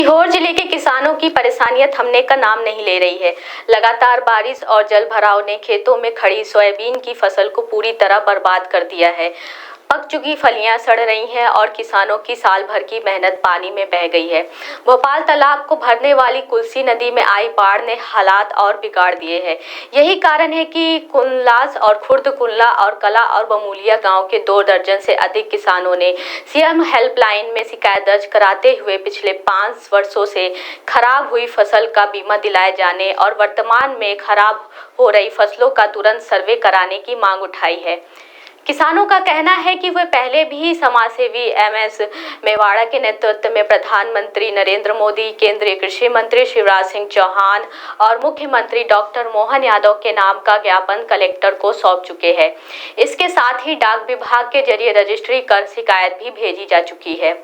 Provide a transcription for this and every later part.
सीहोर जिले के किसानों की परेशानियां थमने का नाम नहीं ले रही है। लगातार बारिश और जल भराव ने खेतों में खड़ी सोयाबीन की फसल को पूरी तरह बर्बाद कर दिया है। पक चुकी फलियां सड़ रही हैं और किसानों की साल भर की मेहनत पानी में बह गई है। भोपाल तालाब को भरने वाली कुल्सी नदी में आई बाढ़ ने हालात और बिगाड़ दिए हैं। यही कारण है कि कुल्लास और खुर्द कुल्ला और कला और बमूलिया गांव के 2 दर्जन से अधिक किसानों ने सीएम हेल्पलाइन में शिकायत दर्ज कराते हुए पिछले 5 वर्षों से खराब हुई फसल का बीमा दिलाए जाने और वर्तमान में खराब हो रही फसलों का तुरंत सर्वे कराने की मांग उठाई है। किसानों का कहना है कि वे पहले भी समाजसेवी एमएस मेवाड़ा के नेतृत्व में प्रधानमंत्री नरेंद्र मोदी, केंद्रीय कृषि मंत्री शिवराज सिंह चौहान और मुख्यमंत्री डॉक्टर मोहन यादव के नाम का ज्ञापन कलेक्टर को सौंप चुके हैं। इसके साथ ही डाक विभाग के जरिए रजिस्ट्री कर शिकायत भी भेजी जा चुकी है।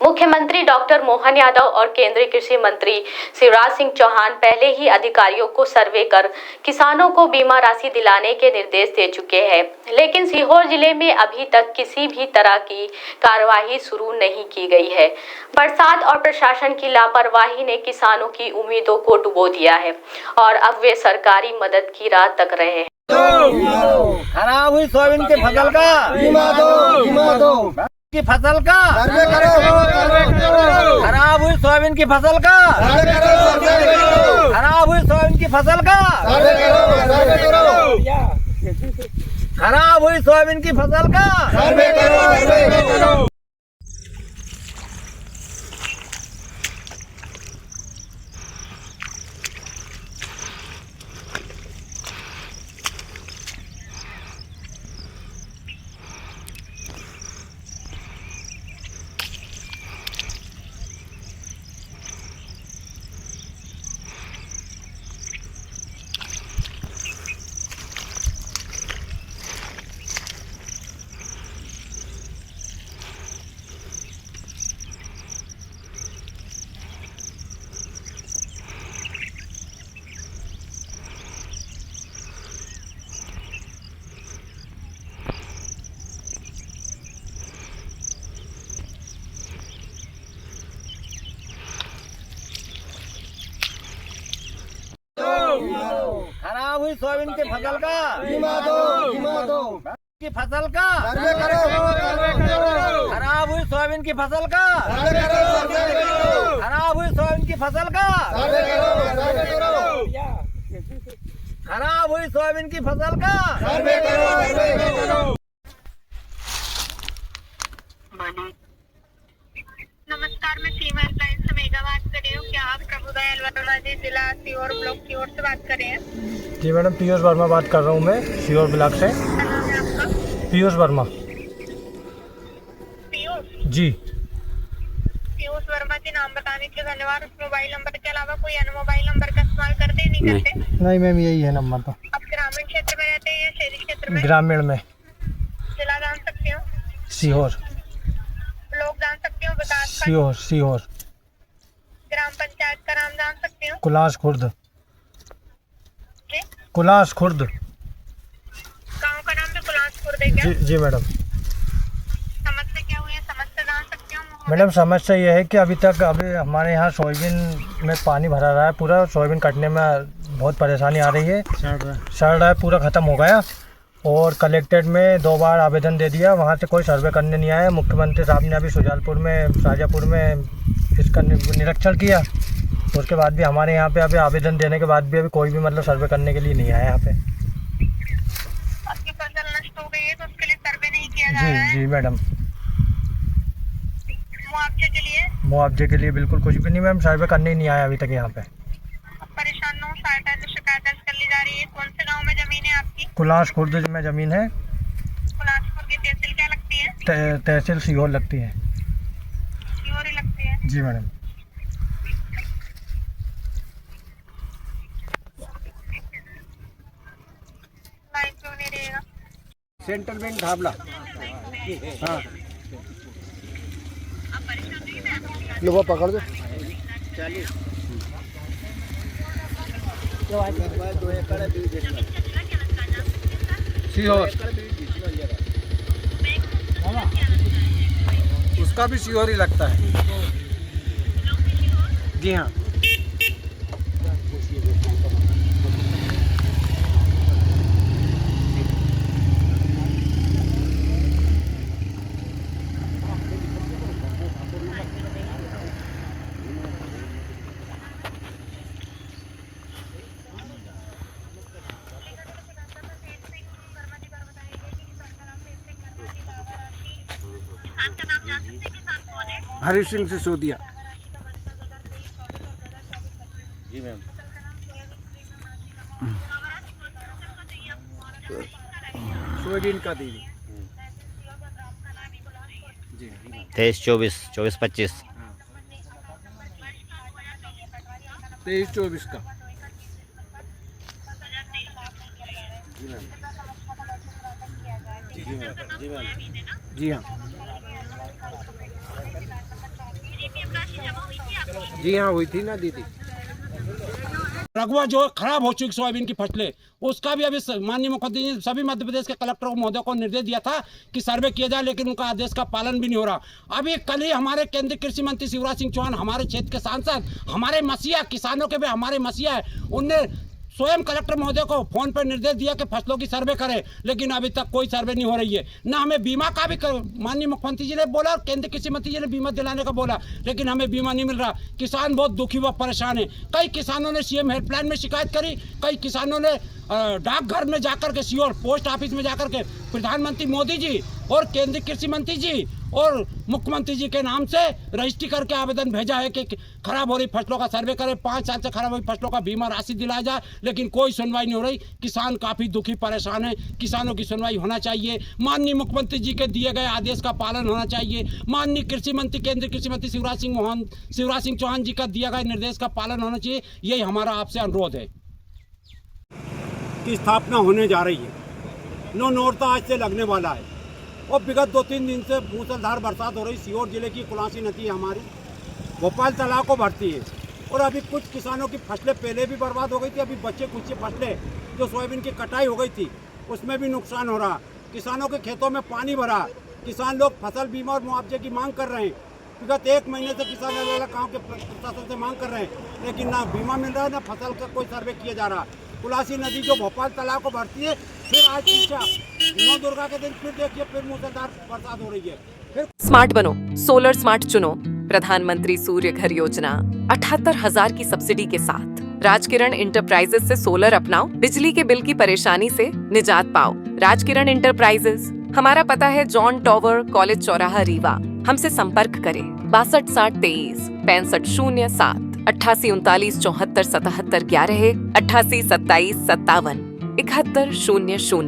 मुख्यमंत्री डॉक्टर मोहन यादव और केंद्रीय कृषि मंत्री शिवराज सिंह चौहान पहले ही अधिकारियों को सर्वे कर किसानों को बीमा राशि दिलाने के निर्देश दे चुके हैं, लेकिन सीहोर जिले में अभी तक किसी भी तरह की कार्यवाही शुरू नहीं की गई है। बरसात और प्रशासन की लापरवाही ने किसानों की उम्मीदों को डुबो दिया है और अब वे सरकारी मदद की राह तक रहे हैं। खराब हुई सोयाबीन की फसल का बीमा दो की फसल का सर्वे करो। खराब हुई सोयाबीन की फसल का सर्वे करो। खराब हुई सोयाबीन की फसल का सर्वे करो। खराब हुई सोयाबीन की फसल का सर्वे करो। खराब हुई सोयाबीन की फसल का बीमा दो की फसल का सर्वे करो। खराब हुई सोयाबीन की फसल का सर्वे करो। खराब हुई सोयाबीन की फसल का सर्वे करो। खराब हुई सोयाबीन की फसल का सर्वे करो। नमस्कार, मैं सीमा हेल्पलाइन से मेगा बात कर रही हूँ। क्या आप प्रभुदयाल वर्मा जी जिला सीहोर ब्लॉक की ओर से बात कर रहे हैं? जी मैडम, पीयूष वर्मा बात कर रहा हूँ मैं सीहोर ब्लॉक से। क्या नाम है आपका? पीयूष वर्मा। पीयूष जी। पीयूष वर्मा जी, नाम बताने के लिए धन्यवाद। उस मोबाइल नंबर के अलावा कोई अन्य मोबाइल नंबर का इस्तेमाल करते नहीं करते? नहीं मैम, यही है नंबर तो। आप ग्रामीण क्षेत्र में रहते हैं या शहरी क्षेत्र में? ग्रामीण में। जिला जान सकती हूँ? सीहोर। ब्लॉक जान सकती हूँ? विकास सीहोर। सीहोर। ग्राम पंचायत का नाम जान सकती हूँ? कुलास खुर्द। जी, कुलास खुर्द। गाँव का नाम भी कुलासपुर है क्या? जी मैडम। समस्या क्या हुई है? समस्या जान सकती हूँ? मैडम, समस्या ये है कि अभी हमारे यहाँ सोयाबीन में पानी भरा रहा है। पूरा सोयाबीन कटने में बहुत परेशानी आ रही है। सड़ रहा है, पूरा ख़त्म हो गया। और कलेक्ट्रेट में 2 बार आवेदन दे दिया, वहाँ से कोई सर्वे करने नहीं आया। मुख्यमंत्री साहब ने अभी सुजालपुर में, शाजापुर में इसका निरीक्षण किया। उसके बाद भी हमारे यहाँ पे अभी आवेदन देने के बाद भी अभी कोई भी मतलब सर्वे करने के लिए नहीं आया यहाँ पे। आपकी फसल नष्ट हो गई है तो उसके लिए सर्वे नहीं किया जा रहा है? जी मैडम। मुआवजे के लिए बिल्कुल कुछ भी नहीं मैम, सर्वे करने ही नहीं आया अभी तक यहाँ पे। परेशान हो, शिकायत दर्ज कर ली जा रही है। कौन से गांव में जमीन है आपकी? कुलास खुर्द में ज़मीन है। कुलासपुर की तहसील क्या लगती है? तहसील सीहोर लगती है। सीहोर ही लगती है। जी मैडम। लाइव क्यों नहीं रहेगा? सेंट्रल बैंक ढाबला। हाँ, लो पकड़ दो। सीहोर। उसका भी सीहोर ही लगता है। जी हाँ। हरीश सिंह सिसोदिया। जी मैम। सोयाबीन का दीदी। 23, 24, 24, 25। 23, 24 का। जी हाँ। जी हाँ हुई थी ना दीदी। रघुआ जो खराब हो चुकी सोयाबीन की फसलें, उसका भी अभी माननीय मुख्यमंत्री ने सभी मध्य प्रदेश के कलेक्टर महोदय को निर्देश दिया था कि सर्वे किया जाए, लेकिन उनका आदेश का पालन भी नहीं हो रहा। अभी कल ही हमारे केंद्रीय कृषि मंत्री शिवराज सिंह चौहान, हमारे क्षेत्र के सांसद, हमारे मसीहा किसानों के भी हमारे मसीहा है, उनने स्वयं कलेक्टर महोदय को फोन पर निर्देश दिया कि फसलों की सर्वे करें, लेकिन अभी तक कोई सर्वे नहीं हो रही है। ना हमें बीमा का भी माननीय मुख्यमंत्री जी ने बोला और केंद्रीय कृषि मंत्री जी ने बीमा दिलाने का बोला, लेकिन हमें बीमा नहीं मिल रहा। किसान बहुत दुखी व परेशान है। कई किसानों ने सीएम हेल्पलाइन में शिकायत करी, कई किसानों ने डाकघर में जाकर के, सीओर पोस्ट ऑफिस में जाकर के प्रधानमंत्री मोदी जी और केंद्रीय कृषि मंत्री जी और मुख्यमंत्री जी के नाम से रजिस्ट्री करके आवेदन भेजा है कि खराब हो रही फसलों का सर्वे करें, 5 साल से खराब हो रही फसलों का बीमा राशि दिलाया जाए, लेकिन कोई सुनवाई नहीं हो रही। किसान काफी दुखी परेशान है। किसानों की सुनवाई होना चाहिए। माननीय मुख्यमंत्री जी के दिए गए आदेश का पालन होना चाहिए। माननीय कृषि मंत्री, केंद्रीय कृषि मंत्री शिवराज सिंह चौहान जी का दिया गया निर्देश का पालन होना चाहिए। यही हमारा आपसे अनुरोध है। की स्थापना होने जा रही है। नौरता आज से लगने वाला है और विगत 2-3 दिन से मूसलाधार बरसात हो रही। सीहोर जिले की कुलासी नदी हमारी भोपाल तालाब को भरती है और अभी कुछ किसानों की फसलें पहले भी बर्बाद हो गई थी। अभी बच्चे कुछ फसलें जो सोयाबीन की कटाई हो गई थी उसमें भी नुकसान हो रहा। किसानों के खेतों में पानी भरा। किसान लोग फसल बीमा और मुआवजे की मांग कर रहे हैं। विगत 1 महीने से किसान अलग अलग गाँव के प्रशासन से मांग कर रहे हैं, लेकिन ना बीमा मिल रहा है, ना फसल का कोई सर्वे किया जा रहा। कुलासी नदी जो भोपाल तालाब को भरती है, फिर आज पीछा 9 दुर्गा के दिन फिर देखिए फिर मूसलाधार बरसात हो रही है। फिर स्मार्ट बनो, सोलर स्मार्ट चुनो। प्रधानमंत्री सूर्य घर योजना 78,000 की सब्सिडी के साथ राजकिरण इंटरप्राइजेस से सोलर अपनाओ, बिजली के बिल की परेशानी से निजात पाओ। राजकिरण इंटरप्राइजेस, हमारा पता है जॉन टॉवर, कॉलेज चौराहा, रीवा। हमसे संपर्क करें 62 60 23 65 07 88 39 74 77 11 88 27 57 71 00।